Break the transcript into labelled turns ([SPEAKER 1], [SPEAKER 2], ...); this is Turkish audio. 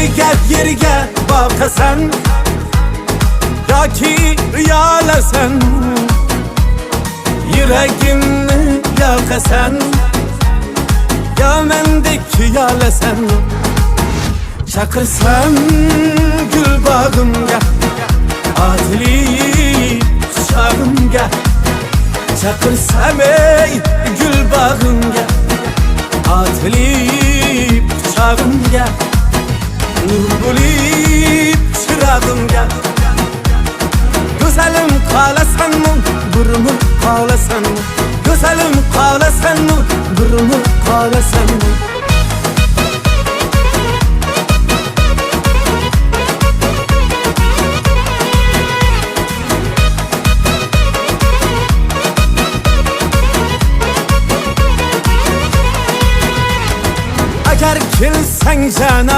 [SPEAKER 1] yerga boqasan yoki uyalasan, yuragimni yoqasan yo mendek yolasan. Chaqirsam gul bog'imga, otli quchog'imga. Chaqirsam ey gul bog'imga, otli quchog'imga. Nur bo'lib chirog'imga. Go'zalim qolasanmi, burmi qolasanmi? Go'zalim qolasanmi, burmi qolasanmi? Agar kelsang canım